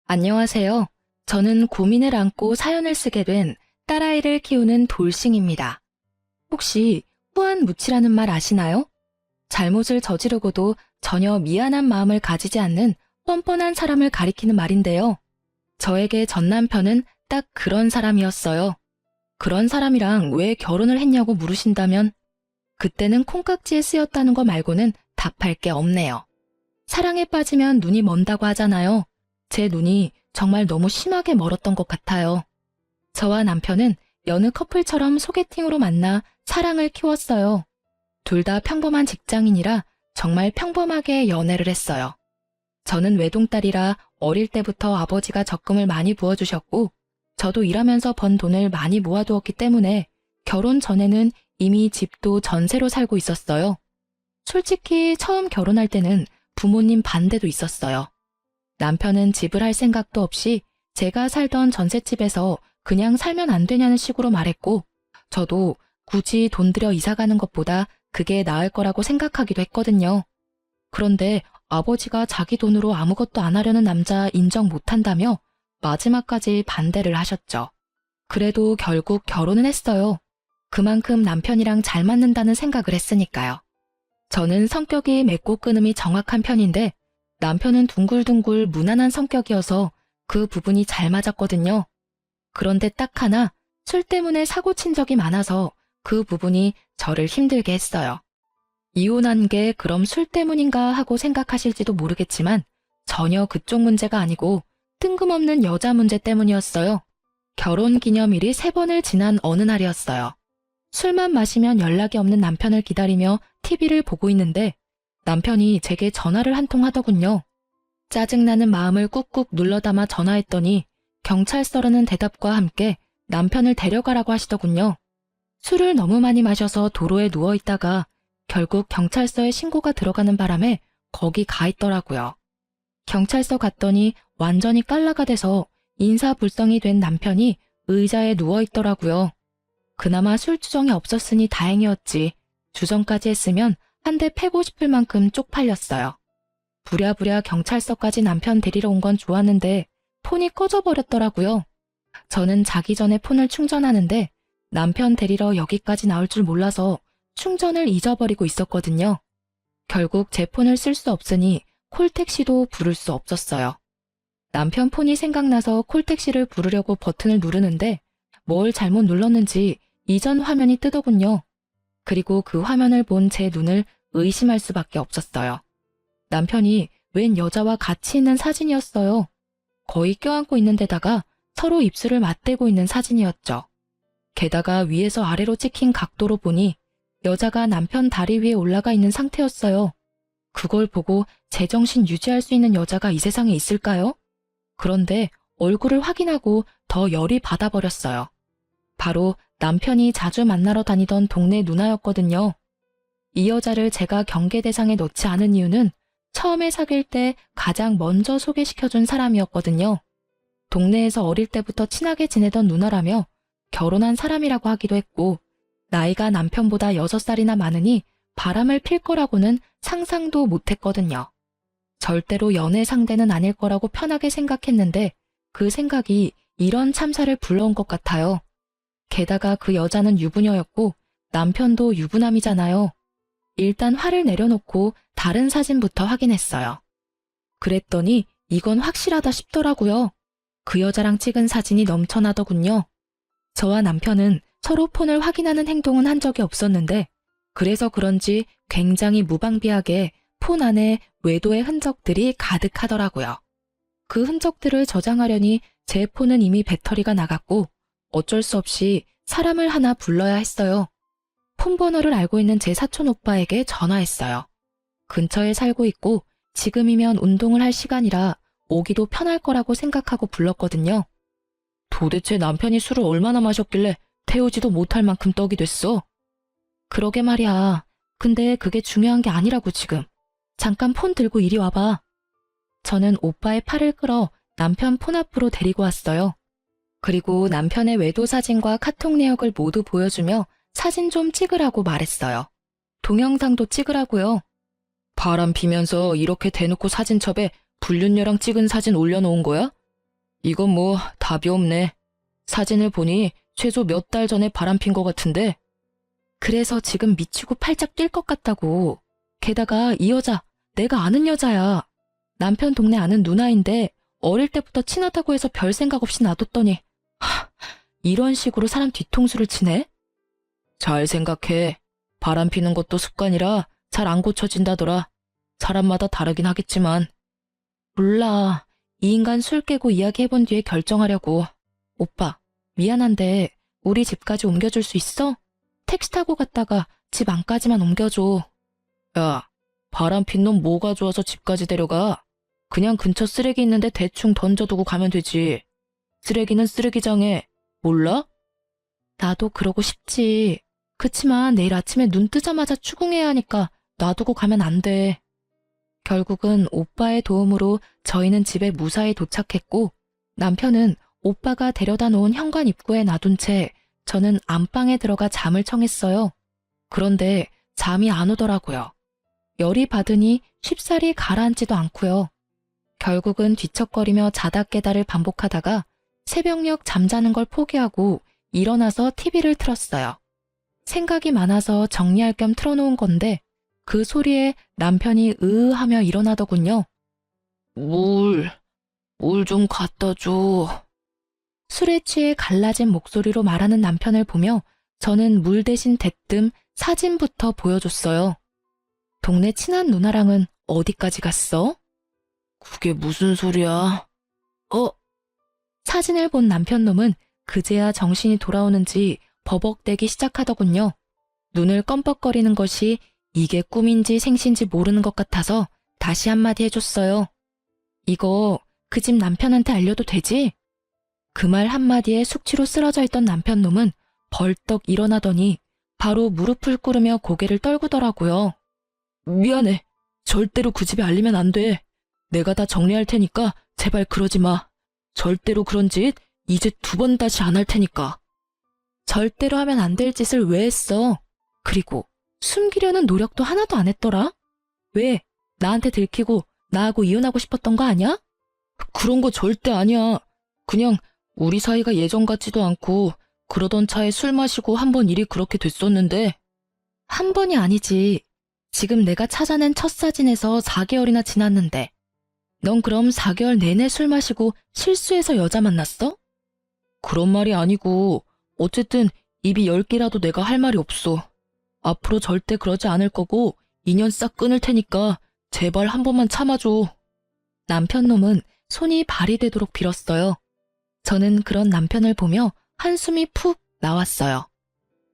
안녕하세요. 저는 고민을 안고 사연을 쓰게 된 딸아이를 키우는 돌싱입니다. 혹시 후안무치라는 말 아시나요? 잘못을 저지르고도 전혀 미안한 마음을 가지지 않는 뻔뻔한 사람을 가리키는 말인데요. 저에게 전 남편은 딱 그런 사람이었어요. 그런 사람이랑 왜 결혼을 했냐고 물으신다면 그때는 콩깍지에 쓰였다는 거 말고는 답할 게 없네요. 사랑에 빠지면 눈이 먼다고 하잖아요. 제 눈이 정말 너무 심하게 멀었던 것 같아요. 저와 남편은 여느 커플처럼 소개팅으로 만나 사랑을 키웠어요. 둘 다 평범한 직장인이라 정말 평범하게 연애를 했어요. 저는 외동딸이라 어릴 때부터 아버지가 적금을 많이 부어주셨고 저도 일하면서 번 돈을 많이 모아두었기 때문에 결혼 전에는 이미 집도 전세로 살고 있었어요. 솔직히 처음 결혼할 때는 부모님 반대도 있었어요. 남편은 집을 할 생각도 없이 제가 살던 전셋집에서 그냥 살면 안 되냐는 식으로 말했고 저도 굳이 돈 들여 이사 가는 것보다 그게 나을 거라고 생각하기도 했거든요. 그런데 아버지가 자기 돈으로 아무것도 안 하려는 남자 인정 못한다며 마지막까지 반대를 하셨죠. 그래도 결국 결혼은 했어요. 그만큼 남편이랑 잘 맞는다는 생각을 했으니까요. 저는 성격이 맺고 끊음이 정확한 편인데 남편은 둥글둥글 무난한 성격이어서 그 부분이 잘 맞았거든요. 그런데 딱 하나 술 때문에 사고 친 적이 많아서 그 부분이 저를 힘들게 했어요. 이혼한 게 그럼 술 때문인가 하고 생각하실지도 모르겠지만 전혀 그쪽 문제가 아니고 뜬금없는 여자 문제 때문이었어요. 결혼 기념일이 3번을 지난 어느 날이었어요. 술만 마시면 연락이 없는 남편을 기다리며 TV를 보고 있는데 남편이 제게 전화를 한 통 하더군요. 짜증나는 마음을 꾹꾹 눌러 담아 전화했더니 경찰서라는 대답과 함께 남편을 데려가라고 하시더군요. 술을 너무 많이 마셔서 도로에 누워있다가 결국 경찰서에 신고가 들어가는 바람에 거기 가 있더라고요. 경찰서 갔더니 완전히 깔라가 돼서 인사불성이 된 남편이 의자에 누워있더라고요. 그나마 술 주정이 없었으니 다행이었지. 주정까지 했으면 한 대 패고 싶을 만큼 쪽팔렸어요. 부랴부랴 경찰서까지 남편 데리러 온 건 좋았는데 폰이 꺼져버렸더라고요. 저는 자기 전에 폰을 충전하는데 남편 데리러 여기까지 나올 줄 몰라서 충전을 잊어버리고 있었거든요. 결국 제 폰을 쓸 수 없으니 콜택시도 부를 수 없었어요. 남편 폰이 생각나서 콜택시를 부르려고 버튼을 누르는데 뭘 잘못 눌렀는지 이전 화면이 뜨더군요. 그리고 그 화면을 본 제 눈을 의심할 수밖에 없었어요. 남편이 웬 여자와 같이 있는 사진이었어요. 거의 껴안고 있는 데다가 서로 입술을 맞대고 있는 사진이었죠. 게다가 위에서 아래로 찍힌 각도로 보니 여자가 남편 다리 위에 올라가 있는 상태였어요. 그걸 보고 제정신 유지할 수 있는 여자가 이 세상에 있을까요? 그런데 얼굴을 확인하고 더 열이 받아버렸어요. 바로 남편이 자주 만나러 다니던 동네 누나였거든요. 이 여자를 제가 경계 대상에 넣지 않은 이유는 처음에 사귈 때 가장 먼저 소개시켜준 사람이었거든요. 동네에서 어릴 때부터 친하게 지내던 누나라며 결혼한 사람이라고 하기도 했고 나이가 남편보다 6살이나 많으니 바람을 필 거라고는 상상도 못했거든요. 절대로 연애 상대는 아닐 거라고 편하게 생각했는데 그 생각이 이런 참사를 불러온 것 같아요. 게다가 그 여자는 유부녀였고 남편도 유부남이잖아요. 일단 화를 내려놓고 다른 사진부터 확인했어요. 그랬더니 이건 확실하다 싶더라고요. 그 여자랑 찍은 사진이 넘쳐나더군요. 저와 남편은 서로 폰을 확인하는 행동은 한 적이 없었는데 그래서 그런지 굉장히 무방비하게 폰 안에 외도의 흔적들이 가득하더라고요. 그 흔적들을 저장하려니 제 폰은 이미 배터리가 나갔고 어쩔 수 없이 사람을 하나 불러야 했어요. 폰 번호를 알고 있는 제 사촌 오빠에게 전화했어요. 근처에 살고 있고 지금이면 운동을 할 시간이라 오기도 편할 거라고 생각하고 불렀거든요. 도대체 남편이 술을 얼마나 마셨길래 태우지도 못할 만큼 떡이 됐어? 그러게 말이야. 근데 그게 중요한 게 아니라고 지금. 잠깐 폰 들고 이리 와봐. 저는 오빠의 팔을 끌어 남편 폰 앞으로 데리고 왔어요. 그리고 남편의 외도 사진과 카톡 내역을 모두 보여주며 사진 좀 찍으라고 말했어요. 동영상도 찍으라고요. 바람 피면서 이렇게 대놓고 사진첩에 불륜녀랑 찍은 사진 올려놓은 거야? 이건 뭐 답이 없네. 사진을 보니 최소 몇 달 전에 바람핀 것 같은데. 그래서 지금 미치고 팔짝 뛸 것 같다고. 게다가 이 여자 내가 아는 여자야. 남편 동네 아는 누나인데 어릴 때부터 친하다고 해서 별 생각 없이 놔뒀더니 이런 식으로 사람 뒤통수를 치네? 잘 생각해. 바람 피는 것도 습관이라 잘 안 고쳐진다더라. 사람마다 다르긴 하겠지만. 몰라. 이 인간 술 깨고 이야기해본 뒤에 결정하려고. 오빠, 미안한데 우리 집까지 옮겨줄 수 있어? 택시 타고 갔다가 집 안까지만 옮겨줘. 야, 바람핀 놈 뭐가 좋아서 집까지 데려가? 그냥 근처 쓰레기 있는데 대충 던져두고 가면 되지. 쓰레기는 쓰레기장에. 몰라? 나도 그러고 싶지. 그치만 내일 아침에 눈 뜨자마자 추궁해야 하니까 놔두고 가면 안 돼. 결국은 오빠의 도움으로 저희는 집에 무사히 도착했고 남편은 오빠가 데려다 놓은 현관 입구에 놔둔 채 저는 안방에 들어가 잠을 청했어요. 그런데 잠이 안 오더라고요. 열이 받으니 쉽사리 가라앉지도 않고요. 결국은 뒤척거리며 자다 깨다를 반복하다가 새벽녘 잠자는 걸 포기하고 일어나서 TV를 틀었어요. 생각이 많아서 정리할 겸 틀어놓은 건데 그 소리에 남편이 으으하며 일어나더군요. 물 좀 갖다 줘. 술에 취해 갈라진 목소리로 말하는 남편을 보며 저는 물 대신 대뜸 사진부터 보여줬어요. 동네 친한 누나랑은 어디까지 갔어? 그게 무슨 소리야? 사진을 본 남편놈은 그제야 정신이 돌아오는지 버벅대기 시작하더군요. 눈을 껌뻑거리는 것이 이게 꿈인지 생신지 모르는 것 같아서 다시 한마디 해줬어요. 이거 그 집 남편한테 알려도 되지? 그 말 한마디에 숙취로 쓰러져 있던 남편놈은 벌떡 일어나더니 바로 무릎을 꿇으며 고개를 떨구더라고요. 미안해. 절대로 그 집에 알리면 안 돼. 내가 다 정리할 테니까 제발 그러지 마. 절대로 그런 짓 이제 2번 다시 안 할 테니까. 절대로 하면 안 될 짓을 왜 했어? 그리고 숨기려는 노력도 하나도 안 했더라? 왜? 나한테 들키고 나하고 이혼하고 싶었던 거 아니야? 그런 거 절대 아니야. 그냥 우리 사이가 예전 같지도 않고 그러던 차에 술 마시고 한 번 일이 그렇게 됐었는데. 한 번이 아니지. 지금 내가 찾아낸 첫 사진에서 4개월이나 지났는데 넌 그럼 4개월 내내 술 마시고 실수해서 여자 만났어? 그런 말이 아니고 어쨌든 입이 10개라도 내가 할 말이 없어. 앞으로 절대 그러지 않을 거고 인연 싹 끊을 테니까 제발 한 번만 참아줘. 남편놈은 손이 발이 되도록 빌었어요. 저는 그런 남편을 보며 한숨이 푹 나왔어요.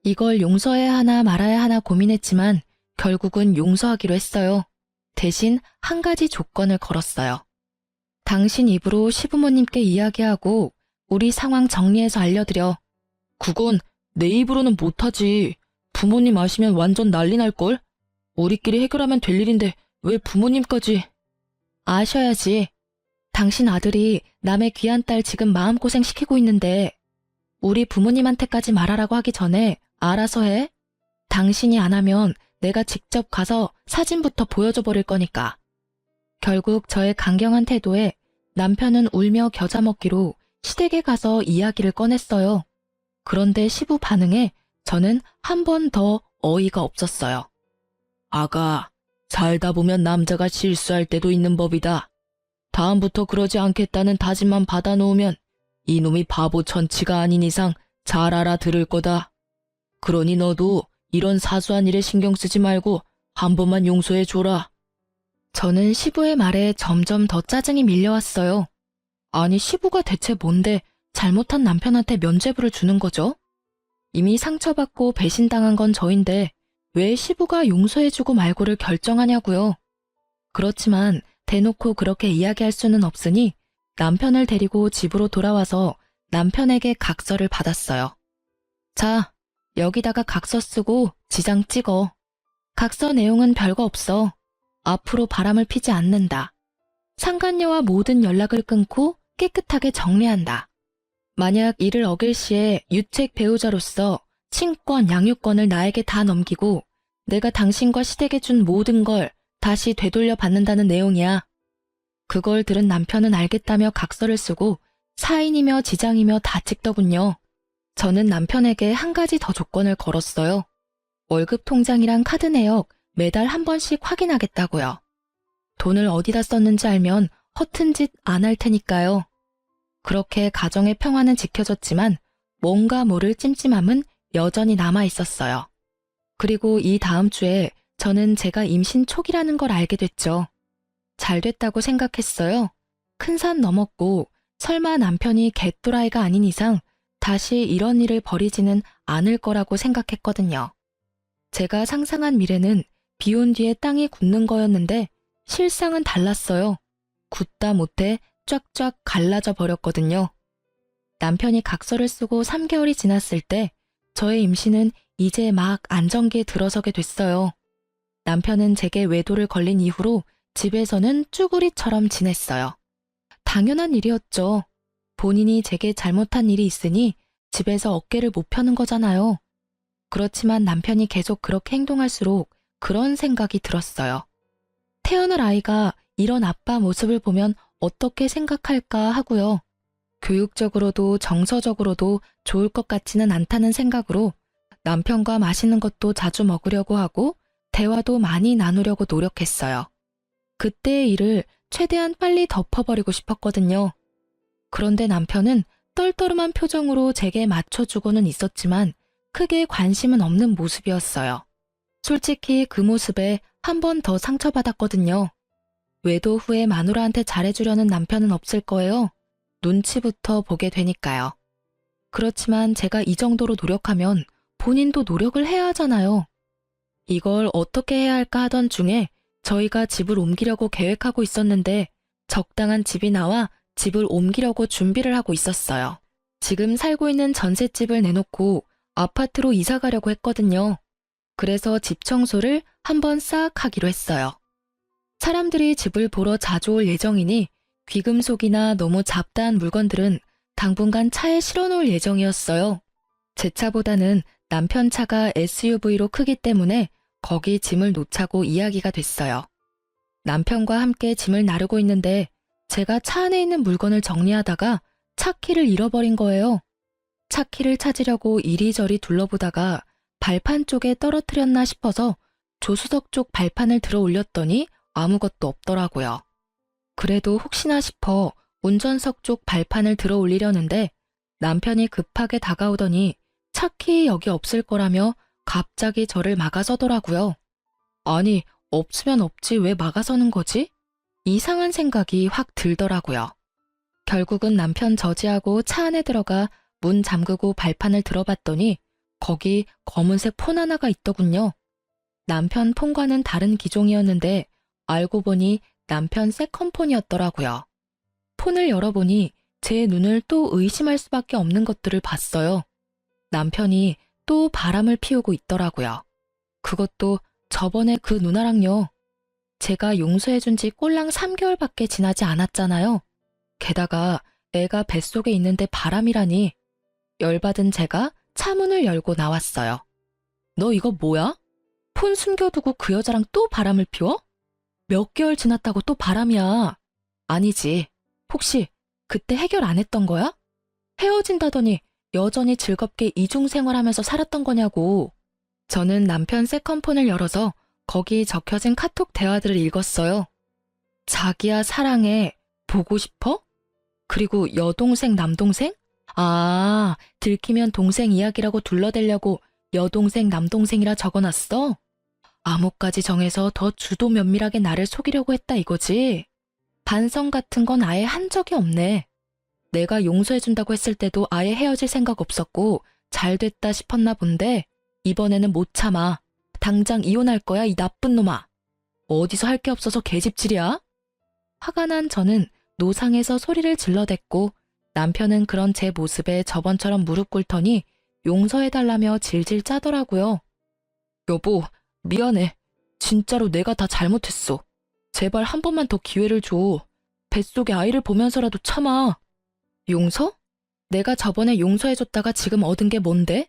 이걸 용서해야 하나 말아야 하나 고민했지만 결국은 용서하기로 했어요. 대신 한 가지 조건을 걸었어요. 당신 입으로 시부모님께 이야기하고 우리 상황 정리해서 알려드려. 그건 내 입으로는 못하지. 부모님 아시면 완전 난리 날걸? 우리끼리 해결하면 될 일인데 왜 부모님까지. 아셔야지. 당신 아들이 남의 귀한 딸 지금 마음고생 시키고 있는데 우리 부모님한테까지 말하라고 하기 전에 알아서 해. 당신이 안 하면 내가 직접 가서 사진부터 보여줘 버릴 거니까. 결국 저의 강경한 태도에 남편은 울며 겨자 먹기로 시댁에 가서 이야기를 꺼냈어요. 그런데 시부 반응에 저는 한 번 더 어이가 없었어요. 아가, 살다 보면 남자가 실수할 때도 있는 법이다. 다음부터 그러지 않겠다는 다짐만 받아놓으면 이놈이 바보 천치가 아닌 이상 잘 알아들을 거다. 그러니 너도 이런 사소한 일에 신경 쓰지 말고 한 번만 용서해줘라. 저는 시부의 말에 점점 더 짜증이 밀려왔어요. 아니 시부가 대체 뭔데 잘못한 남편한테 면죄부를 주는 거죠? 이미 상처받고 배신당한 건 저인데 왜 시부가 용서해주고 말고를 결정하냐고요. 그렇지만 대놓고 그렇게 이야기할 수는 없으니 남편을 데리고 집으로 돌아와서 남편에게 각서를 받았어요. 자, 여기다가 각서 쓰고 지장 찍어. 각서 내용은 별거 없어. 앞으로 바람을 피지 않는다. 상간녀와 모든 연락을 끊고 깨끗하게 정리한다. 만약 이를 어길 시에 유책 배우자로서 친권, 양육권을 나에게 다 넘기고 내가 당신과 시댁에 준 모든 걸 다시 되돌려 받는다는 내용이야. 그걸 들은 남편은 알겠다며 각서를 쓰고 사인이며 지장이며 다 찍더군요. 저는 남편에게 한 가지 더 조건을 걸었어요. 월급 통장이랑 카드 내역 매달 한 번씩 확인하겠다고요. 돈을 어디다 썼는지 알면 허튼 짓 안 할 테니까요. 그렇게 가정의 평화는 지켜졌지만 뭔가 모를 찜찜함은 여전히 남아 있었어요. 그리고 이 다음 주에 저는 제가 임신 초기라는 걸 알게 됐죠. 잘 됐다고 생각했어요. 큰 산 넘었고 설마 남편이 개또라이가 아닌 이상 다시 이런 일을 벌이지는 않을 거라고 생각했거든요. 제가 상상한 미래는 비 온 뒤에 땅이 굳는 거였는데 실상은 달랐어요. 굳다 못해 쫙쫙 갈라져 버렸거든요. 남편이 각서를 쓰고 3개월이 지났을 때 저의 임신은 이제 막 안정기에 들어서게 됐어요. 남편은 제게 외도를 걸린 이후로 집에서는 쭈구리처럼 지냈어요. 당연한 일이었죠. 본인이 제게 잘못한 일이 있으니 집에서 어깨를 못 펴는 거잖아요. 그렇지만 남편이 계속 그렇게 행동할수록 그런 생각이 들었어요. 태어날 아이가 이런 아빠 모습을 보면 어떻게 생각할까 하고요. 교육적으로도 정서적으로도 좋을 것 같지는 않다는 생각으로 남편과 맛있는 것도 자주 먹으려고 하고 대화도 많이 나누려고 노력했어요. 그때의 일을 최대한 빨리 덮어버리고 싶었거든요. 그런데 남편은 떨떠름한 표정으로 제게 맞춰주고는 있었지만 크게 관심은 없는 모습이었어요. 솔직히 그 모습에 한 번 더 상처받았거든요. 외도 후에 마누라한테 잘해주려는 남편은 없을 거예요. 눈치부터 보게 되니까요. 그렇지만 제가 이 정도로 노력하면 본인도 노력을 해야 하잖아요. 이걸 어떻게 해야 할까 하던 중에 저희가 집을 옮기려고 계획하고 있었는데 적당한 집이 나와 집을 옮기려고 준비를 하고 있었어요. 지금 살고 있는 전셋집을 내놓고 아파트로 이사 가려고 했거든요. 그래서 집 청소를 한번 싹 하기로 했어요. 사람들이 집을 보러 자주 올 예정이니 귀금속이나 너무 잡다한 물건들은 당분간 차에 실어놓을 예정이었어요. 제 차보다는 남편 차가 SUV로 크기 때문에 거기 짐을 놓자고 이야기가 됐어요. 남편과 함께 짐을 나르고 있는데 제가 차 안에 있는 물건을 정리하다가 차 키를 잃어버린 거예요. 차 키를 찾으려고 이리저리 둘러보다가 발판 쪽에 떨어뜨렸나 싶어서 조수석 쪽 발판을 들어 올렸더니 아무것도 없더라고요. 그래도 혹시나 싶어 운전석 쪽 발판을 들어 올리려는데 남편이 급하게 다가오더니 차 키 여기 없을 거라며 갑자기 저를 막아서더라고요. 아니, 없으면 없지 왜 막아서는 거지? 이상한 생각이 확 들더라고요. 결국은 남편 저지하고 차 안에 들어가 문 잠그고 발판을 들어봤더니 거기 검은색 폰 하나가 있더군요. 남편 폰과는 다른 기종이었는데 알고 보니 남편 세컨폰이었더라고요. 폰을 열어보니 제 눈을 또 의심할 수밖에 없는 것들을 봤어요. 남편이 또 바람을 피우고 있더라고요. 그것도 저번에 그 누나랑요. 제가 용서해준 지 꼴랑 3개월밖에 지나지 않았잖아요. 게다가 애가 뱃속에 있는데 바람이라니. 열받은 제가 차 문을 열고 나왔어요. 너 이거 뭐야? 폰 숨겨두고 그 여자랑 또 바람을 피워? 몇 개월 지났다고 또 바람이야. 아니지. 혹시 그때 해결 안 했던 거야? 헤어진다더니 여전히 즐겁게 이중생활하면서 살았던 거냐고. 저는 남편 세컨폰을 열어서 거기 적혀진 카톡 대화들을 읽었어요. 자기야 사랑해. 보고 싶어? 그리고 여동생 남동생? 아, 들키면 동생 이야기라고 둘러대려고 여동생 남동생이라 적어놨어? 암호까지 정해서 더 주도 면밀하게 나를 속이려고 했다 이거지? 반성 같은 건 아예 한 적이 없네. 내가 용서해준다고 했을 때도 아예 헤어질 생각 없었고 잘 됐다 싶었나 본데 이번에는 못 참아. 당장 이혼할 거야 이 나쁜 놈아. 어디서 할 게 없어서 개집질이야? 화가 난 저는 노상에서 소리를 질러댔고 남편은 그런 제 모습에 저번처럼 무릎 꿇더니 용서해달라며 질질 짜더라고요. 여보, 미안해. 진짜로 내가 다 잘못했어. 제발 한 번만 더 기회를 줘. 뱃속에 아이를 보면서라도 참아. 용서? 내가 저번에 용서해줬다가 지금 얻은 게 뭔데?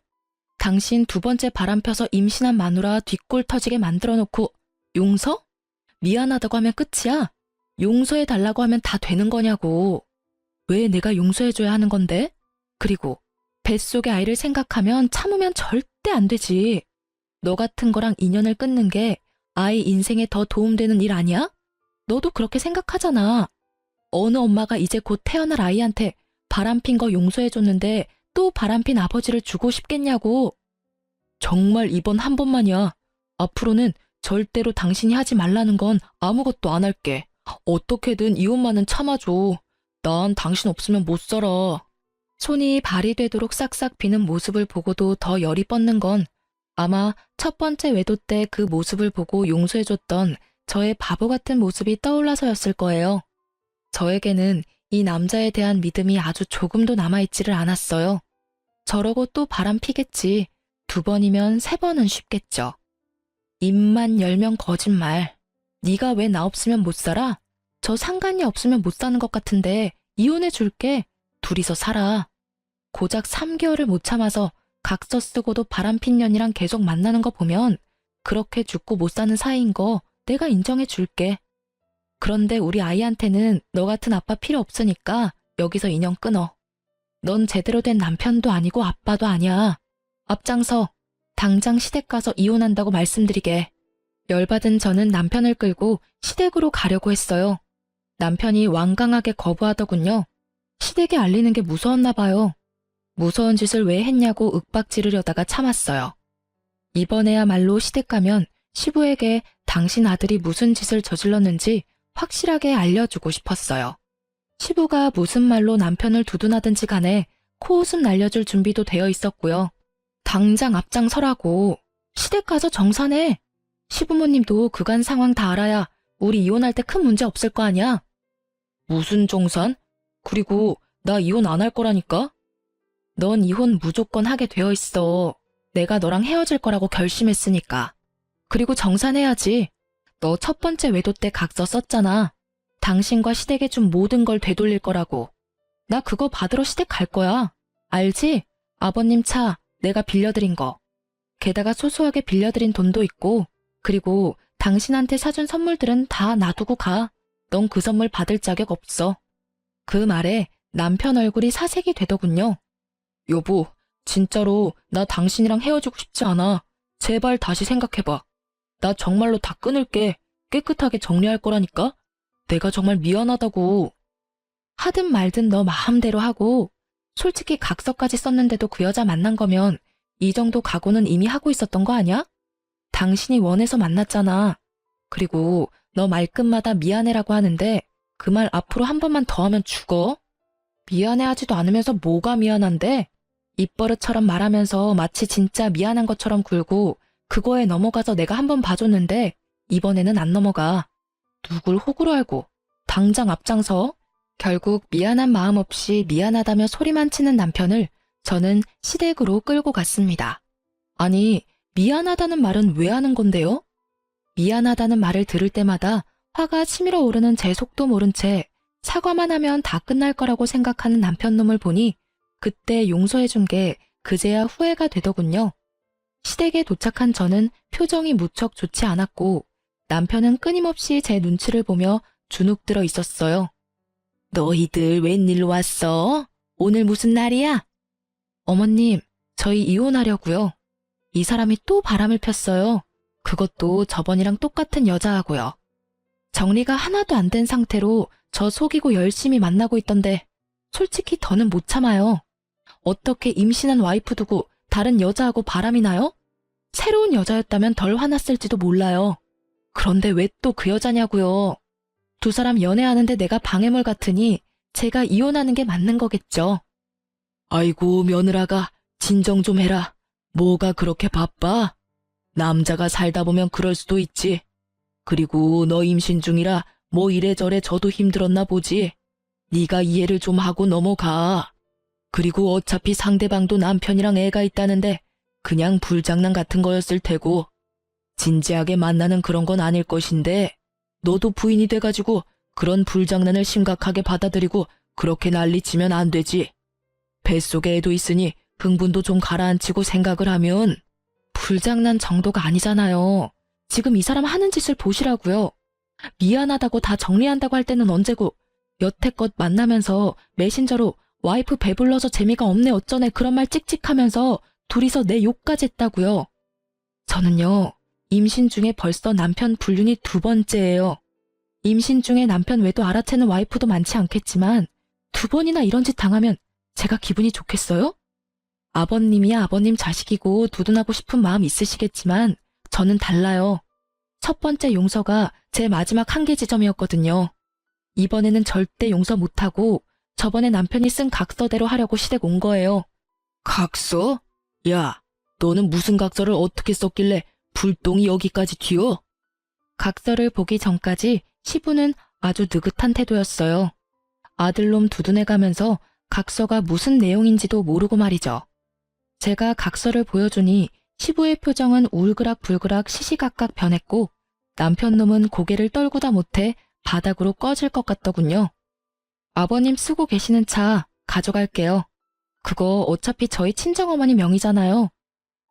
당신 두 번째 바람 펴서 임신한 마누라 뒷골 터지게 만들어놓고 용서? 미안하다고 하면 끝이야? 용서해달라고 하면 다 되는 거냐고. 왜 내가 용서해줘야 하는 건데? 그리고 뱃속의 아이를 생각하면 참으면 절대 안 되지. 너 같은 거랑 인연을 끊는 게 아이 인생에 더 도움되는 일 아니야? 너도 그렇게 생각하잖아. 어느 엄마가 이제 곧 태어날 아이한테 바람핀 거 용서해줬는데 또 바람핀 아버지를 주고 싶겠냐고. 정말 이번 한 번만이야. 앞으로는 절대로 당신이 하지 말라는 건 아무것도 안 할게. 어떻게든 이혼만은 참아줘. 난 당신 없으면 못 살아. 손이 발이 되도록 싹싹 비는 모습을 보고도 더 열이 뻗는 건 아마 첫 번째 외도 때 그 모습을 보고 용서해줬던 저의 바보 같은 모습이 떠올라서였을 거예요. 저에게는 이 남자에 대한 믿음이 아주 조금도 남아있지를 않았어요. 저러고 또 바람 피겠지. 2번이면 3번은 쉽겠죠. 입만 열면 거짓말. 네가 왜 나 없으면 못 살아? 저 상관이 없으면 못 사는 것 같은데 이혼해 줄게. 둘이서 살아. 고작 3개월을 못 참아서 각서 쓰고도 바람핀 년이랑 계속 만나는 거 보면 그렇게 죽고 못 사는 사이인 거 내가 인정해 줄게. 그런데 우리 아이한테는 너 같은 아빠 필요 없으니까 여기서 인연 끊어. 넌 제대로 된 남편도 아니고 아빠도 아니야. 앞장서. 당장 시댁 가서 이혼한다고 말씀드리게. 열받은 저는 남편을 끌고 시댁으로 가려고 했어요. 남편이 완강하게 거부하더군요. 시댁에 알리는 게 무서웠나 봐요. 무서운 짓을 왜 했냐고 윽박 지르려다가 참았어요. 이번에야말로 시댁 가면 시부에게 당신 아들이 무슨 짓을 저질렀는지 확실하게 알려주고 싶었어요. 시부가 무슨 말로 남편을 두둔하든지 간에 코웃음 날려줄 준비도 되어 있었고요. 당장 앞장서라고. 시댁 가서 정산해. 시부모님도 그간 상황 다 알아야 우리 이혼할 때 큰 문제 없을 거 아니야. 무슨 정산? 그리고 나 이혼 안 할 거라니까? 넌 이혼 무조건 하게 되어 있어. 내가 너랑 헤어질 거라고 결심했으니까. 그리고 정산해야지. 너 첫 번째 외도 때 각서 썼잖아. 당신과 시댁에 준 모든 걸 되돌릴 거라고. 나 그거 받으러 시댁 갈 거야. 알지? 아버님 차 내가 빌려드린 거. 게다가 소소하게 빌려드린 돈도 있고, 그리고 당신한테 사준 선물들은 다 놔두고 가. 넌 그 선물 받을 자격 없어. 그 말에 남편 얼굴이 사색이 되더군요. 여보, 진짜로 나 당신이랑 헤어지고 싶지 않아. 제발 다시 생각해봐. 나 정말로 다 끊을게. 깨끗하게 정리할 거라니까? 내가 정말 미안하다고. 하든 말든 너 마음대로 하고, 솔직히 각서까지 썼는데도 그 여자 만난 거면 이 정도 각오는 이미 하고 있었던 거 아니야? 당신이 원해서 만났잖아. 그리고 너 말끝마다 미안해라고 하는데 그 말 앞으로 한 번만 더 하면 죽어? 미안해하지도 않으면서 뭐가 미안한데? 입버릇처럼 말하면서 마치 진짜 미안한 것처럼 굴고 그거에 넘어가서 내가 한 번 봐줬는데 이번에는 안 넘어가. 누굴 호구로 알고 당장 앞장서. 결국 미안한 마음 없이 미안하다며 소리만 치는 남편을 저는 시댁으로 끌고 갔습니다. 아니, 미안하다는 말은 왜 하는 건데요? 미안하다는 말을 들을 때마다 화가 치밀어 오르는 제 속도 모른 채 사과만 하면 다 끝날 거라고 생각하는 남편 놈을 보니 그때 용서해준 게 그제야 후회가 되더군요. 시댁에 도착한 저는 표정이 무척 좋지 않았고 남편은 끊임없이 제 눈치를 보며 주눅들어 있었어요. 너희들 웬일로 왔어? 오늘 무슨 날이야? 어머님, 저희 이혼하려고요. 이 사람이 또 바람을 폈어요. 그것도 저번이랑 똑같은 여자하고요. 정리가 하나도 안 된 상태로 저 속이고 열심히 만나고 있던데 솔직히 더는 못 참아요. 어떻게 임신한 와이프 두고 다른 여자하고 바람이 나요? 새로운 여자였다면 덜 화났을지도 몰라요. 그런데 왜 또 그 여자냐고요. 두 사람 연애하는데 내가 방해물 같으니 제가 이혼하는 게 맞는 거겠죠. 아이고 며느라가 진정 좀 해라. 뭐가 그렇게 바빠? 남자가 살다 보면 그럴 수도 있지. 그리고 너 임신 중이라 뭐 이래저래 저도 힘들었나 보지. 네가 이해를 좀 하고 넘어가. 그리고 어차피 상대방도 남편이랑 애가 있다는데 그냥 불장난 같은 거였을 테고 진지하게 만나는 그런 건 아닐 것인데 너도 부인이 돼가지고 그런 불장난을 심각하게 받아들이고 그렇게 난리치면 안 되지. 뱃속에 애도 있으니 흥분도 좀 가라앉히고 생각을 하면. 불장난 정도가 아니잖아요. 지금 이 사람 하는 짓을 보시라고요. 미안하다고 다 정리한다고 할 때는 언제고 여태껏 만나면서 메신저로 와이프 배불러서 재미가 없네 어쩌네 그런 말 찍찍하면서 둘이서 내 욕까지 했다고요. 저는요, 임신 중에 벌써 남편 불륜이 2번째예요. 임신 중에 남편 외도 알아채는 와이프도 많지 않겠지만 2번이나 이런 짓 당하면 제가 기분이 좋겠어요? 아버님이야 아버님 자식이고 두둔하고 싶은 마음 있으시겠지만 저는 달라요. 첫 번째 용서가 제 마지막 한계 지점이었거든요. 이번에는 절대 용서 못하고 저번에 남편이 쓴 각서대로 하려고 시댁 온 거예요. 각서? 야, 너는 무슨 각서를 어떻게 썼길래 불똥이 여기까지 튀어? 각서를 보기 전까지 시부는 아주 느긋한 태도였어요. 아들놈 두둔해가면서 각서가 무슨 내용인지도 모르고 말이죠. 제가 각서를 보여주니 시부의 표정은 울그락불그락 시시각각 변했고 남편놈은 고개를 떨구다 못해 바닥으로 꺼질 것 같더군요. 아버님 쓰고 계시는 차 가져갈게요. 그거 어차피 저희 친정어머니 명의잖아요.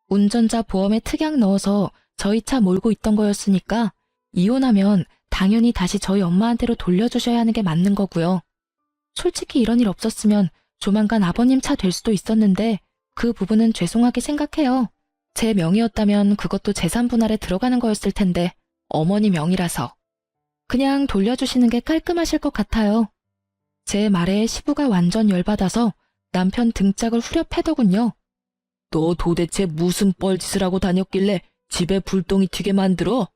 운전자 보험에 특약 넣어서 저희 차 몰고 있던 거였으니까 이혼하면 당연히 다시 저희 엄마한테로 돌려주셔야 하는 게 맞는 거고요. 솔직히 이런 일 없었으면 조만간 아버님 차 될 수도 있었는데 그 부분은 죄송하게 생각해요. 제 명의였다면 그것도 재산 분할에 들어가는 거였을 텐데 어머니 명의라서. 그냥 돌려주시는 게 깔끔하실 것 같아요. 제 말에 시부가 완전 열받아서 남편 등짝을 후려 패더군요. 너 도대체 무슨 뻘짓을 하고 다녔길래 집에 불똥이 튀게 만들어?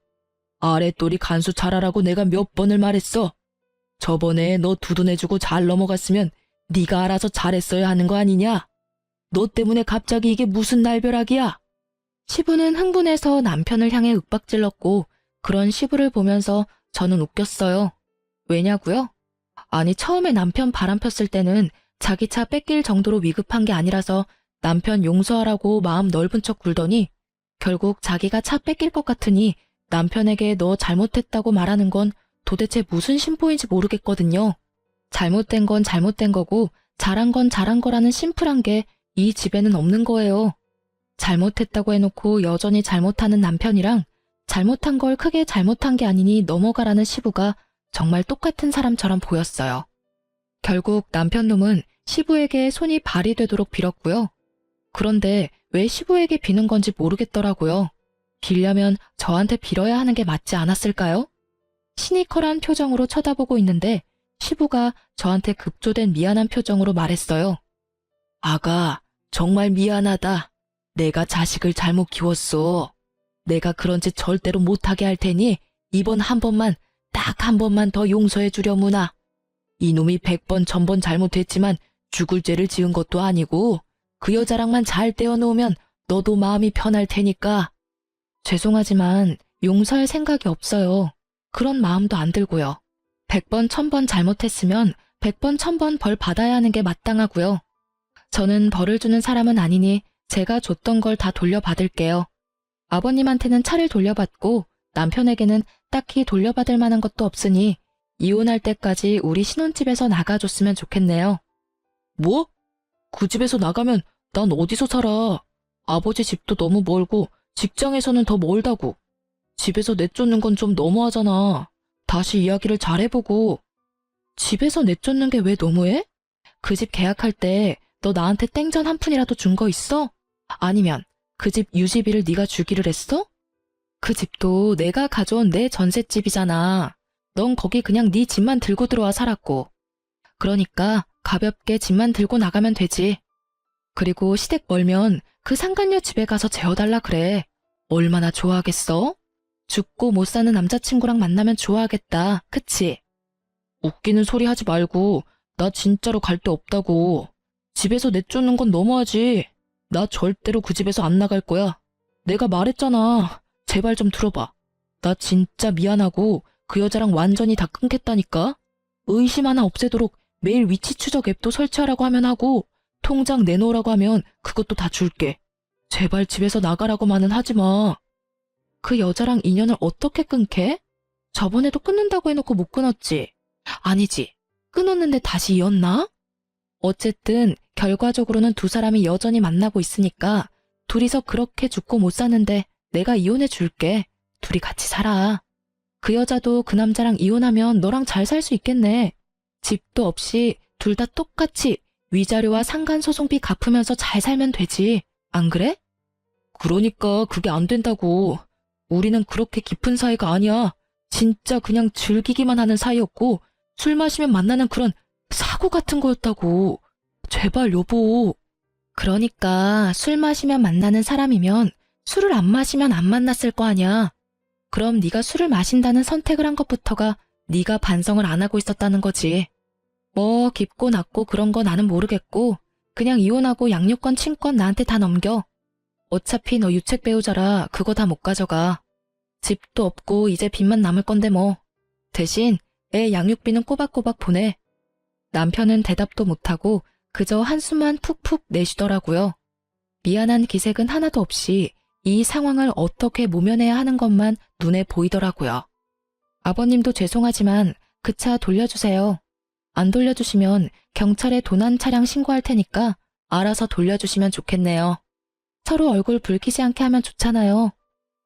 아랫돌이 간수 잘하라고 내가 몇 번을 말했어. 저번에 너 두둔해주고 잘 넘어갔으면 네가 알아서 잘했어야 하는 거 아니냐? 너 때문에 갑자기 이게 무슨 날벼락이야? 시부는 흥분해서 남편을 향해 윽박질렀고 그런 시부를 보면서 저는 웃겼어요. 왜냐고요? 아니 처음에 남편 바람 폈을 때는 자기 차 뺏길 정도로 위급한 게 아니라서 남편 용서하라고 마음 넓은 척 굴더니 결국 자기가 차 뺏길 것 같으니 남편에게 너 잘못했다고 말하는 건 도대체 무슨 심보인지 모르겠거든요. 잘못된 건 잘못된 거고 잘한 건 잘한 거라는 심플한 게 이 집에는 없는 거예요. 잘못했다고 해놓고 여전히 잘못하는 남편이랑 잘못한 걸 크게 잘못한 게 아니니 넘어가라는 시부가 정말 똑같은 사람처럼 보였어요. 결국 남편놈은 시부에게 손이 발이 되도록 빌었고요. 그런데 왜 시부에게 비는 건지 모르겠더라고요. 빌려면 저한테 빌어야 하는 게 맞지 않았을까요? 시니컬한 표정으로 쳐다보고 있는데 시부가 저한테 급조된 미안한 표정으로 말했어요. 아가, 정말 미안하다. 내가 자식을 잘못 키웠어. 내가 그런 짓 절대로 못하게 할 테니 이번 한 번만, 딱 한 번만 더 용서해 주려무나. 이놈이 100번 1000번 잘못했지만 죽을 죄를 지은 것도 아니고 그 여자랑만 잘 떼어놓으면 너도 마음이 편할 테니까. 죄송하지만 용서할 생각이 없어요. 그런 마음도 안 들고요. 100번 1000번 잘못했으면 100번 1000번 벌 받아야 하는 게 마땅하고요. 저는 벌을 주는 사람은 아니니 제가 줬던 걸 다 돌려받을게요. 아버님한테는 차를 돌려받고 남편에게는 딱히 돌려받을 만한 것도 없으니 이혼할 때까지 우리 신혼집에서 나가줬으면 좋겠네요. 뭐? 그 집에서 나가면 난 어디서 살아? 아버지 집도 너무 멀고 직장에서는 더 멀다고. 집에서 내쫓는 건 좀 너무하잖아. 다시 이야기를 잘 해보고. 집에서 내쫓는 게 왜 너무해? 그 집 계약할 때 너 나한테 땡전 한 푼이라도 준 거 있어? 아니면 그 집 유지비를 네가 주기를 했어? 그 집도 내가 가져온 내 전셋집이잖아. 넌 거기 그냥 네 집만 들고 들어와 살았고. 그러니까 가볍게 집만 들고 나가면 되지. 그리고 시댁 멀면 그 상간녀 집에 가서 재워달라 그래. 얼마나 좋아하겠어? 죽고 못 사는 남자친구랑 만나면 좋아하겠다. 그치? 웃기는 소리 하지 말고 나 진짜로 갈 데 없다고. 집에서 내쫓는 건 너무하지. 나 절대로 그 집에서 안 나갈 거야. 내가 말했잖아. 제발 좀 들어봐. 나 진짜 미안하고 그 여자랑 완전히 다 끊겠다니까. 의심 하나 없애도록 매일 위치 추적 앱도 설치하라고 하면 하고 통장 내놓으라고 하면 그것도 다 줄게. 제발 집에서 나가라고만은 하지 마. 그 여자랑 인연을 어떻게 끊게? 저번에도 끊는다고 해놓고 못 끊었지. 아니지. 끊었는데 다시 이었나? 어쨌든 결과적으로는 두 사람이 여전히 만나고 있으니까 둘이서 그렇게 죽고 못 사는데 내가 이혼해 줄게. 둘이 같이 살아. 그 여자도 그 남자랑 이혼하면 너랑 잘 살 수 있겠네. 집도 없이 둘 다 똑같이 위자료와 상간소송비 갚으면서 잘 살면 되지. 안 그래? 그러니까 그게 안 된다고. 우리는 그렇게 깊은 사이가 아니야. 진짜 그냥 즐기기만 하는 사이였고 술 마시면 만나는 그런 사고 같은 거였다고. 제발 여보. 그러니까 술 마시면 만나는 사람이면 술을 안 마시면 안 만났을 거 아니야. 그럼 네가 술을 마신다는 선택을 한 것부터가 네가 반성을 안 하고 있었다는 거지. 뭐 깊고 낮고 그런 거 나는 모르겠고 그냥 이혼하고 양육권 친권 나한테 다 넘겨. 어차피 너 유책 배우자라 그거 다 못 가져가. 집도 없고 이제 빚만 남을 건데 뭐. 대신 애 양육비는 꼬박꼬박 보내. 남편은 대답도 못하고 그저 한숨만 푹푹 내쉬더라고요. 미안한 기색은 하나도 없이 이 상황을 어떻게 모면해야 하는 것만 눈에 보이더라고요. 아버님도 죄송하지만 그 차 돌려주세요. 안 돌려주시면 경찰에 도난 차량 신고할 테니까 알아서 돌려주시면 좋겠네요. 서로 얼굴 붉히지 않게 하면 좋잖아요.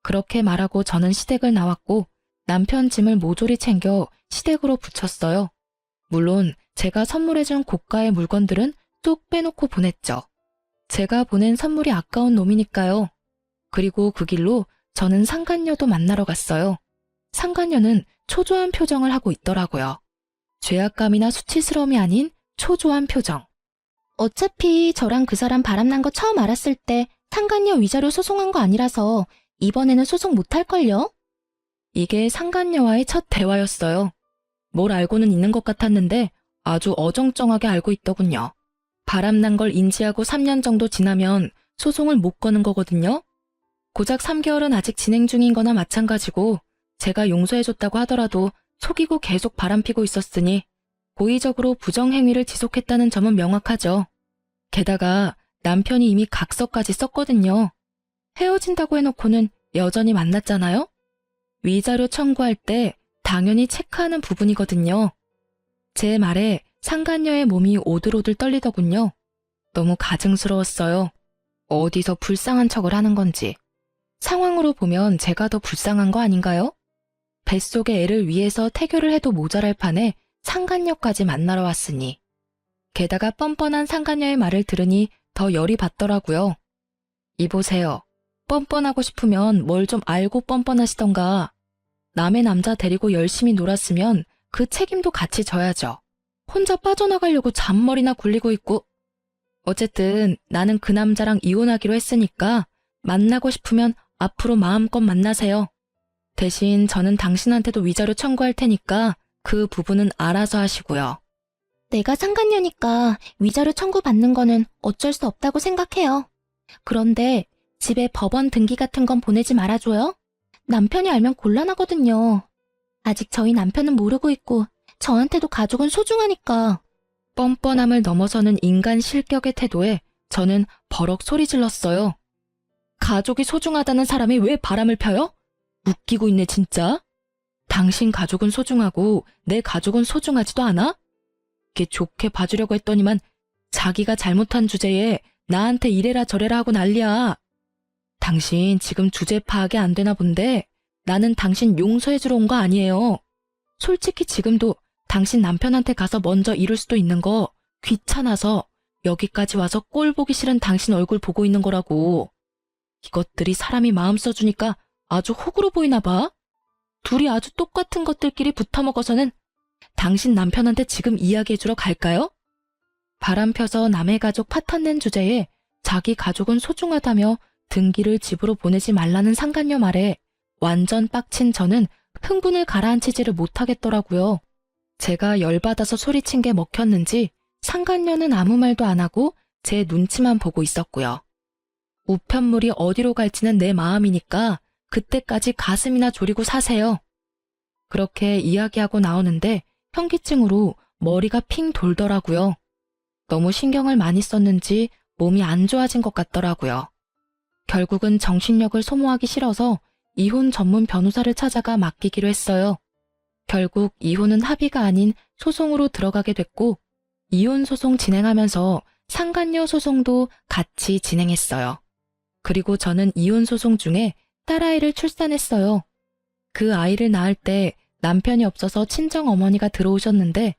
그렇게 말하고 저는 시댁을 나왔고 남편 짐을 모조리 챙겨 시댁으로 붙였어요. 물론 제가 선물해준 고가의 물건들은 쏙 빼놓고 보냈죠. 제가 보낸 선물이 아까운 놈이니까요. 그리고 그 길로 저는 상간녀도 만나러 갔어요. 상간녀는 초조한 표정을 하고 있더라고요. 죄악감이나 수치스러움이 아닌 초조한 표정. 어차피 저랑 그 사람 바람난 거 처음 알았을 때 상간녀 위자료 소송한 거 아니라서 이번에는 소송 못할걸요? 이게 상간녀와의 첫 대화였어요. 뭘 알고는 있는 것 같았는데 아주 어정쩡하게 알고 있더군요. 바람난 걸 인지하고 3년 정도 지나면 소송을 못 거는 거거든요. 고작 3개월은 아직 진행 중인 거나 마찬가지고 제가 용서해줬다고 하더라도 속이고 계속 바람피고 있었으니 고의적으로 부정행위를 지속했다는 점은 명확하죠. 게다가 남편이 이미 각서까지 썼거든요. 헤어진다고 해놓고는 여전히 만났잖아요? 위자료 청구할 때 당연히 체크하는 부분이거든요. 제 말에 상간녀의 몸이 오들오들 떨리더군요. 너무 가증스러웠어요. 어디서 불쌍한 척을 하는 건지. 상황으로 보면 제가 더 불쌍한 거 아닌가요? 뱃속의 애를 위해서 태교를 해도 모자랄 판에 상간녀까지 만나러 왔으니. 게다가 뻔뻔한 상간녀의 말을 들으니 더 열이 받더라고요. 이보세요. 뻔뻔하고 싶으면 뭘 좀 알고 뻔뻔하시던가. 남의 남자 데리고 열심히 놀았으면 그 책임도 같이 져야죠. 혼자 빠져나가려고 잔머리나 굴리고 있고. 어쨌든 나는 그 남자랑 이혼하기로 했으니까 만나고 싶으면 앞으로 마음껏 만나세요. 대신 저는 당신한테도 위자료 청구할 테니까 그 부분은 알아서 하시고요. 내가 상간녀니까 위자료 청구받는 거는 어쩔 수 없다고 생각해요. 그런데 집에 법원 등기 같은 건 보내지 말아줘요. 남편이 알면 곤란하거든요. 아직 저희 남편은 모르고 있고 저한테도 가족은 소중하니까. 뻔뻔함을 넘어서는 인간 실격의 태도에 저는 버럭 소리 질렀어요. 가족이 소중하다는 사람이 왜 바람을 펴요? 웃기고 있네 진짜. 당신 가족은 소중하고 내 가족은 소중하지도 않아? 이렇게 좋게 봐주려고 했더니만 자기가 잘못한 주제에 나한테 이래라 저래라 하고 난리야. 당신 지금 주제 파악이 안 되나 본데 나는 당신 용서해주러 온 거 아니에요. 솔직히 지금도 당신 남편한테 가서 먼저 이룰 수도 있는 거 귀찮아서 여기까지 와서 꼴 보기 싫은 당신 얼굴 보고 있는 거라고. 이것들이 사람이 마음 써주니까 아주 호구로 보이나 봐. 둘이 아주 똑같은 것들끼리 붙어먹어서는 당신 남편한테 지금 이야기해주러 갈까요? 바람 펴서 남의 가족 파탄낸 주제에 자기 가족은 소중하다며 등기를 집으로 보내지 말라는 상간녀 말에 완전 빡친 저는 흥분을 가라앉히지를 못하겠더라고요. 제가 열받아서 소리친 게 먹혔는지 상간녀는 아무 말도 안 하고 제 눈치만 보고 있었고요. 우편물이 어디로 갈지는 내 마음이니까 그때까지 가슴이나 졸이고 사세요. 그렇게 이야기하고 나오는데 현기증으로 머리가 핑 돌더라고요. 너무 신경을 많이 썼는지 몸이 안 좋아진 것 같더라고요. 결국은 정신력을 소모하기 싫어서 이혼 전문 변호사를 찾아가 맡기기로 했어요. 결국 이혼은 합의가 아닌 소송으로 들어가게 됐고 이혼 소송 진행하면서 상간녀 소송도 같이 진행했어요. 그리고 저는 이혼 소송 중에 딸아이를 출산했어요. 그 아이를 낳을 때 남편이 없어서 친정 어머니가 들어오셨는데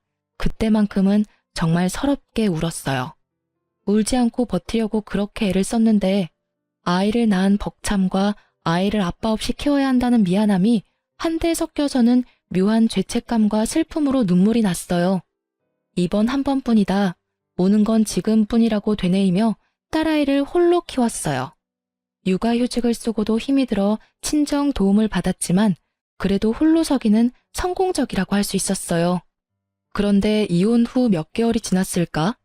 그때만큼은 정말 서럽게 울었어요. 울지 않고 버티려고 그렇게 애를 썼는데 아이를 낳은 벅참과 아이를 아빠 없이 키워야 한다는 미안함이 한데 섞여서는 묘한 죄책감과 슬픔으로 눈물이 났어요. 이번 한 번뿐이다. 오는 건 지금뿐이라고 되뇌이며 딸아이를 홀로 키웠어요. 육아휴직을 쓰고도 힘이 들어 친정 도움을 받았지만 그래도 홀로 서기는 성공적이라고 할 수 있었어요. 그런데 이혼 후 몇 개월이 지났을까?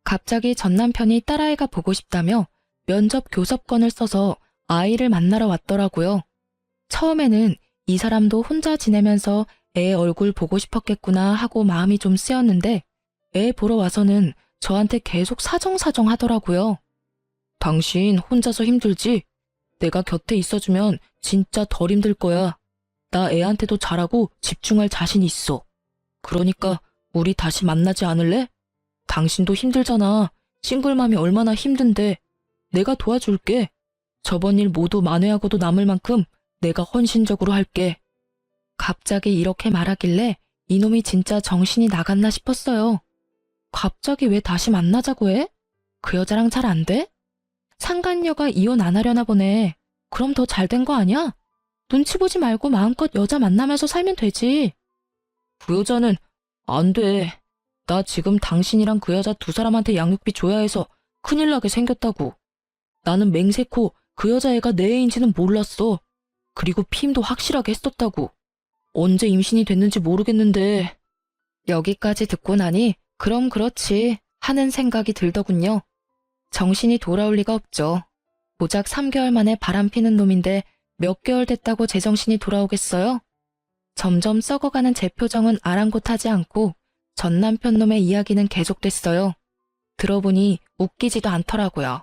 갑자기 전 남편이 딸아이가 보고 싶다며 면접 교섭권을 써서 아이를 만나러 왔더라고요. 처음에는 이 사람도 혼자 지내면서 애 얼굴 보고 싶었겠구나 하고 마음이 좀 쓰였는데 애 보러 와서는 저한테 계속 사정사정 하더라고요. 당신 혼자서 힘들지? 내가 곁에 있어주면 진짜 덜 힘들 거야. 나 애한테도 잘하고 집중할 자신 있어. 그러니까 우리 다시 만나지 않을래? 당신도 힘들잖아. 싱글맘이 얼마나 힘든데. 내가 도와줄게. 저번 일 모두 만회하고도 남을 만큼 내가 헌신적으로 할게. 갑자기 이렇게 말하길래 이놈이 진짜 정신이 나갔나 싶었어요. 갑자기 왜 다시 만나자고 해? 그 여자랑 잘 안 돼? 상간녀가 이혼 안 하려나 보네. 그럼 더 잘 된 거 아니야? 눈치 보지 말고 마음껏 여자 만나면서 살면 되지. 그 여자는 안 돼. 나 지금 당신이랑 그 여자 두 사람한테 양육비 줘야 해서 큰일 나게 생겼다고. 나는 맹세코 그 여자애가 내 애인지는 몰랐어. 그리고 피임도 확실하게 했었다고. 언제 임신이 됐는지 모르겠는데. 여기까지 듣고 나니 그럼 그렇지 하는 생각이 들더군요. 정신이 돌아올 리가 없죠. 고작 3개월 만에 바람피는 놈인데 몇 개월 됐다고 제정신이 돌아오겠어요? 점점 썩어가는 제 표정은 아랑곳하지 않고 전 남편 놈의 이야기는 계속됐어요. 들어보니 웃기지도 않더라고요.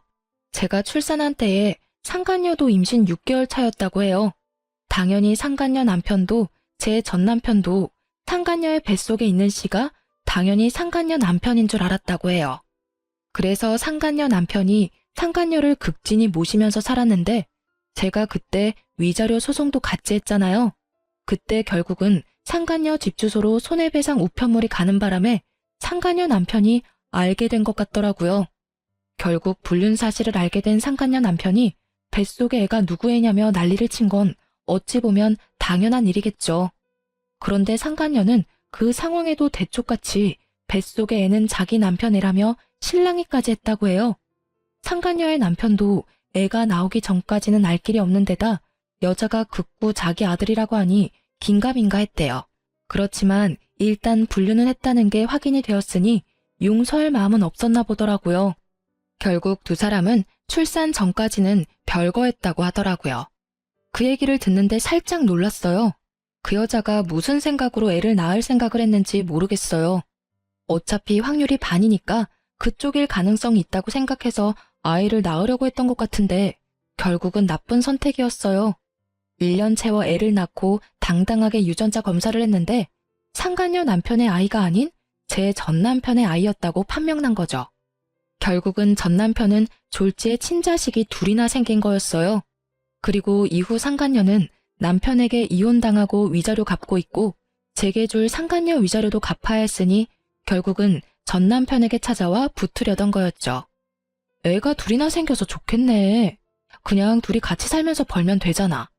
제가 출산한 때에 상간녀도 임신 6개월 차였다고 해요. 당연히 상간녀 남편도 제 전 남편도 상간녀의 뱃속에 있는 씨가 당연히 상간녀 남편인 줄 알았다고 해요. 그래서 상간녀 남편이 상간녀를 극진히 모시면서 살았는데 제가 그때 위자료 소송도 같이 했잖아요. 그때 결국은 상간녀 집 주소로 손해배상 우편물이 가는 바람에 상간녀 남편이 알게 된 것 같더라고요. 결국 불륜 사실을 알게 된 상간녀 남편이 뱃속에 애가 누구 애냐며 난리를 친 건 어찌 보면 당연한 일이겠죠. 그런데 상간녀는 그 상황에도 대쪽같이 뱃속의 애는 자기 남편 애라며 실랑이까지 했다고 해요. 상간녀의 남편도 애가 나오기 전까지는 알 길이 없는 데다 여자가 극구 자기 아들이라고 하니 긴가민가 했대요. 그렇지만 일단 불륜은 했다는 게 확인이 되었으니 용서할 마음은 없었나 보더라고요. 결국 두 사람은 출산 전까지는 별거했다고 하더라고요. 그 얘기를 듣는데 살짝 놀랐어요. 그 여자가 무슨 생각으로 애를 낳을 생각을 했는지 모르겠어요. 어차피 확률이 반이니까 그쪽일 가능성이 있다고 생각해서 아이를 낳으려고 했던 것 같은데 결국은 나쁜 선택이었어요. 1년 채워 애를 낳고 당당하게 유전자 검사를 했는데 상간녀 남편의 아이가 아닌 제 전 남편의 아이였다고 판명난 거죠. 결국은 전 남편은 졸지에 친자식이 둘이나 생긴 거였어요. 그리고 이후 상간녀는 남편에게 이혼당하고 위자료 갚고 있고 제게 줄 상간녀 위자료도 갚아야 했으니 결국은 전 남편에게 찾아와 붙으려던 거였죠. 애가 둘이나 생겨서 좋겠네. 그냥 둘이 같이 살면서 벌면 되잖아.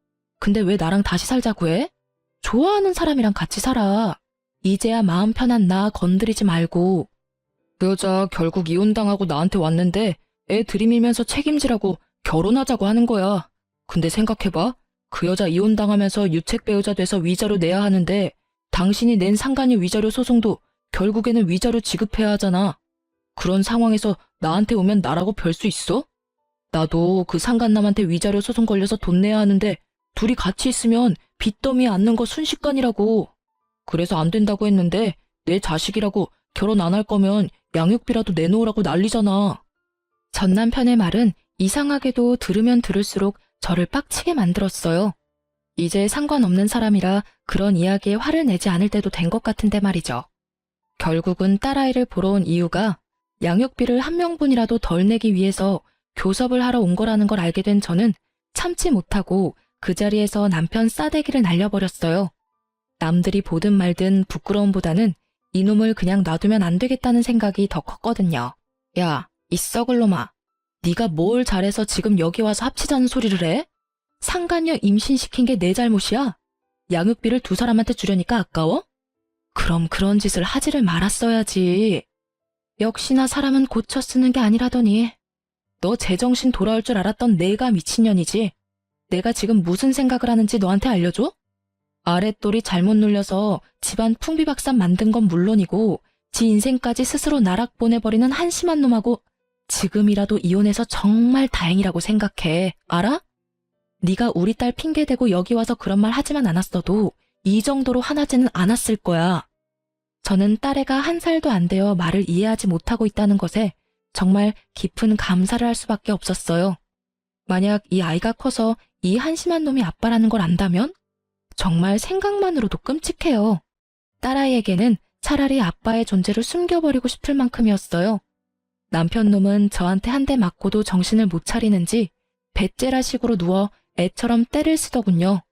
근데 왜 나랑 다시 살자고 해? 좋아하는 사람이랑 같이 살아. 이제야 마음 편한 나 건드리지 말고. 그 여자 결국 이혼당하고 나한테 왔는데 애 들이밀면서 책임지라고 결혼하자고 하는 거야. 근데 생각해봐. 그 여자 이혼당하면서 유책 배우자 돼서 위자료 내야 하는데 당신이 낸 상간녀 위자료 소송도 결국에는 위자료 지급해야 하잖아. 그런 상황에서 나한테 오면 나라고 별 수 있어? 나도 그 상간남한테 위자료 소송 걸려서 돈 내야 하는데 둘이 같이 있으면 빚더미에 앉는 거 순식간이라고. 그래서 안 된다고 했는데 내 자식이라고 결혼 안 할 거면 양육비라도 내놓으라고 난리잖아. 전 남편의 말은 이상하게도 들으면 들을수록 저를 빡치게 만들었어요. 이제 상관없는 사람이라 그런 이야기에 화를 내지 않을 때도 된 것 같은데 말이죠. 결국은 딸아이를 보러 온 이유가 양육비를 한 명분이라도 덜 내기 위해서 교섭을 하러 온 거라는 걸 알게 된 저는 참지 못하고 그 자리에서 남편 싸대기를 날려버렸어요. 남들이 보든 말든 부끄러움보다는 이놈을 그냥 놔두면 안 되겠다는 생각이 더 컸거든요. 야, 이 썩을 놈아. 네가 뭘 잘해서 지금 여기 와서 합치자는 소리를 해? 상간녀 임신시킨 게 내 잘못이야? 양육비를 두 사람한테 주려니까 아까워? 그럼 그런 짓을 하지를 말았어야지. 역시나 사람은 고쳐 쓰는 게 아니라더니. 너 제정신 돌아올 줄 알았던 내가 미친년이지. 내가 지금 무슨 생각을 하는지 너한테 알려줘? 아랫돌이 잘못 눌려서 집안 풍비박산 만든 건 물론이고 지 인생까지 스스로 나락 보내버리는 한심한 놈하고 지금이라도 이혼해서 정말 다행이라고 생각해. 알아? 네가 우리 딸 핑계대고 여기 와서 그런 말 하지만 않았어도 이 정도로 화나지는 않았을 거야. 저는 딸애가 1살도 안 되어 말을 이해하지 못하고 있다는 것에 정말 깊은 감사를 할 수밖에 없었어요. 만약 이 아이가 커서 이 한심한 놈이 아빠라는 걸 안다면? 정말 생각만으로도 끔찍해요. 딸아이에게는 차라리 아빠의 존재를 숨겨버리고 싶을 만큼이었어요. 남편 놈은 저한테 한 대 맞고도 정신을 못 차리는지 배째라식으로 누워 애처럼 떼를 쓰더군요.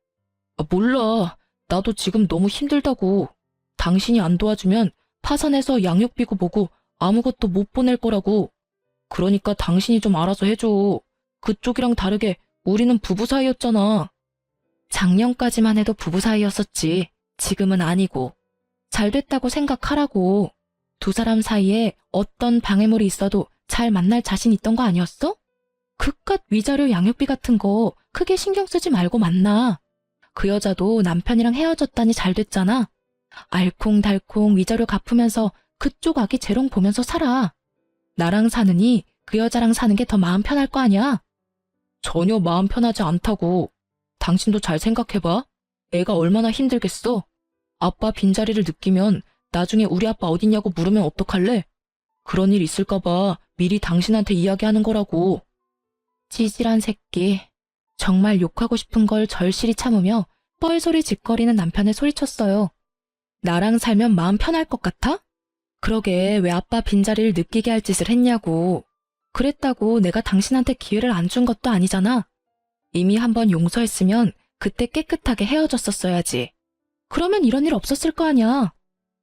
몰라. 나도 지금 너무 힘들다고. 당신이 안 도와주면 파산해서 양육비고 뭐고 아무것도 못 보낼 거라고. 그러니까 당신이 좀 알아서 해줘. 그쪽이랑 다르게 우리는 부부 사이였잖아. 작년까지만 해도 부부 사이였었지. 지금은 아니고. 잘 됐다고 생각하라고. 두 사람 사이에 어떤 방해물이 있어도 잘 만날 자신 있던 거 아니었어? 그깟 위자료 양육비 같은 거 크게 신경 쓰지 말고 만나. 그 여자도 남편이랑 헤어졌다니 잘 됐잖아. 알콩달콩 위자료 갚으면서 그쪽 아기 재롱 보면서 살아. 나랑 사느니 그 여자랑 사는 게 더 마음 편할 거 아니야? 전혀 마음 편하지 않다고. 당신도 잘 생각해봐. 애가 얼마나 힘들겠어. 아빠 빈자리를 느끼면 나중에 우리 아빠 어딨냐고 물으면 어떡할래? 그런 일 있을까봐 미리 당신한테 이야기하는 거라고. 찌질한 새끼. 정말 욕하고 싶은 걸 절실히 참으며 뻘소리 짓거리는 남편에 소리쳤어요. 나랑 살면 마음 편할 것 같아? 그러게 왜 아빠 빈자리를 느끼게 할 짓을 했냐고. 그랬다고 내가 당신한테 기회를 안 준 것도 아니잖아. 이미 한번 용서했으면 그때 깨끗하게 헤어졌었어야지. 그러면 이런 일 없었을 거 아니야.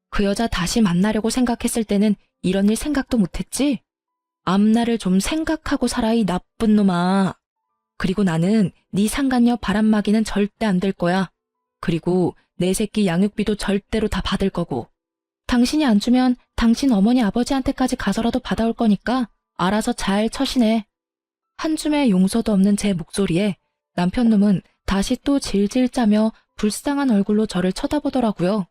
그 여자 다시 만나려고 생각했을 때는 이런 일 생각도 못했지. 앞날을 좀 생각하고 살아 이 나쁜 놈아. 그리고 나는 네 상간녀 바람막이는 절대 안 될 거야. 그리고 내 새끼 양육비도 절대로 다 받을 거고. 당신이 안 주면 당신 어머니 아버지한테까지 가서라도 받아올 거니까 알아서 잘 처신해. 한 줌의 용서도 없는 제 목소리에 남편 놈은 다시 또 질질 짜며 불쌍한 얼굴로 저를 쳐다보더라고요.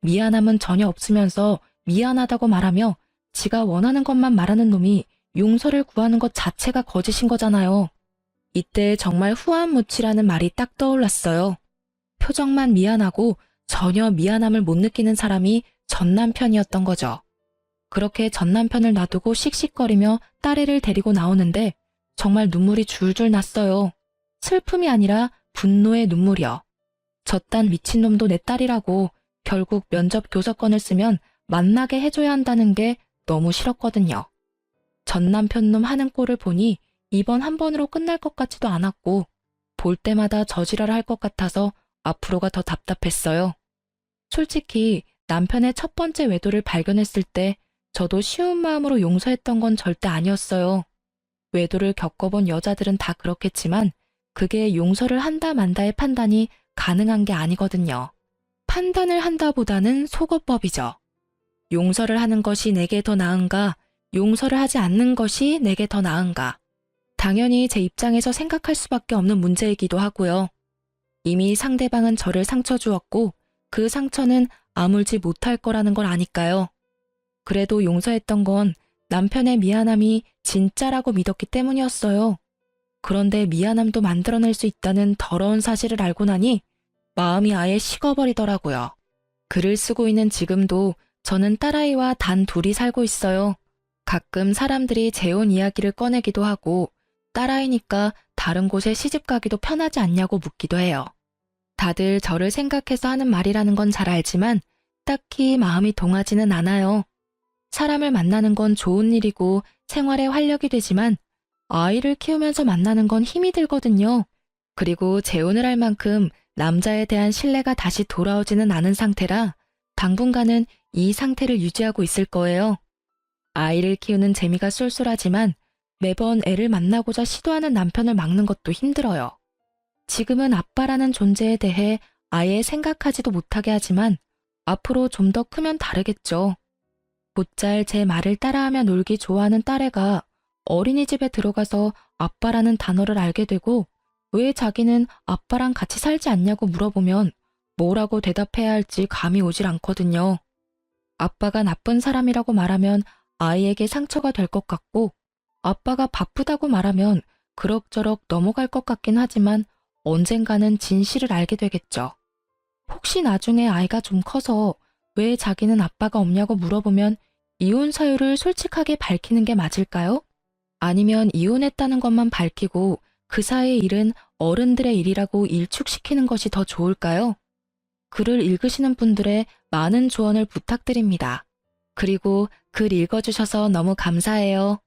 미안함은 전혀 없으면서 미안하다고 말하며 지가 원하는 것만 말하는 놈이 용서를 구하는 것 자체가 거짓인 거잖아요. 이때 정말 후안무치라는 말이 딱 떠올랐어요. 표정만 미안하고 전혀 미안함을 못 느끼는 사람이 전 남편이었던 거죠. 그렇게 전 남편을 놔두고 씩씩거리며 딸애를 데리고 나오는데 정말 눈물이 줄줄 났어요. 슬픔이 아니라 분노의 눈물이요. 저딴 미친놈도 내 딸이라고 결국 면접 교섭권을 쓰면 만나게 해줘야 한다는 게 너무 싫었거든요. 전 남편놈 하는 꼴을 보니 이번 한 번으로 끝날 것 같지도 않았고 볼 때마다 저지랄 할 것 같아서 앞으로가 더 답답했어요. 솔직히 남편의 첫 번째 외도를 발견했을 때 저도 쉬운 마음으로 용서했던 건 절대 아니었어요. 외도를 겪어본 여자들은 다 그렇겠지만 그게 용서를 한다 만다의 판단이 가능한 게 아니거든요. 판단을 한다보다는 속어법이죠. 용서를 하는 것이 내게 더 나은가, 용서를 하지 않는 것이 내게 더 나은가. 당연히 제 입장에서 생각할 수밖에 없는 문제이기도 하고요. 이미 상대방은 저를 상처 주었고 그 상처는 아물지 못할 거라는 걸 아니까요. 그래도 용서했던 건 남편의 미안함이 진짜라고 믿었기 때문이었어요. 그런데 미안함도 만들어낼 수 있다는 더러운 사실을 알고 나니 마음이 아예 식어버리더라고요. 글을 쓰고 있는 지금도 저는 딸아이와 단 둘이 살고 있어요. 가끔 사람들이 재혼 이야기를 꺼내기도 하고 딸아이니까 다른 곳에 시집 가기도 편하지 않냐고 묻기도 해요. 다들 저를 생각해서 하는 말이라는 건 잘 알지만 딱히 마음이 동하지는 않아요. 사람을 만나는 건 좋은 일이고 생활에 활력이 되지만 아이를 키우면서 만나는 건 힘이 들거든요. 그리고 재혼을 할 만큼 남자에 대한 신뢰가 다시 돌아오지는 않은 상태라 당분간은 이 상태를 유지하고 있을 거예요. 아이를 키우는 재미가 쏠쏠하지만 매번 애를 만나고자 시도하는 남편을 막는 것도 힘들어요. 지금은 아빠라는 존재에 대해 아예 생각하지도 못하게 하지만 앞으로 좀 더 크면 다르겠죠. 곧잘 제 말을 따라하며 놀기 좋아하는 딸애가 어린이집에 들어가서 아빠라는 단어를 알게 되고 왜 자기는 아빠랑 같이 살지 않냐고 물어보면 뭐라고 대답해야 할지 감이 오질 않거든요. 아빠가 나쁜 사람이라고 말하면 아이에게 상처가 될 것 같고 아빠가 바쁘다고 말하면 그럭저럭 넘어갈 것 같긴 하지만 언젠가는 진실을 알게 되겠죠. 혹시 나중에 아이가 좀 커서 왜 자기는 아빠가 없냐고 물어보면 이혼 사유를 솔직하게 밝히는 게 맞을까요? 아니면 이혼했다는 것만 밝히고 그 사이의 일은 어른들의 일이라고 일축시키는 것이 더 좋을까요? 글을 읽으시는 분들의 많은 조언을 부탁드립니다. 그리고 글 읽어주셔서 너무 감사해요.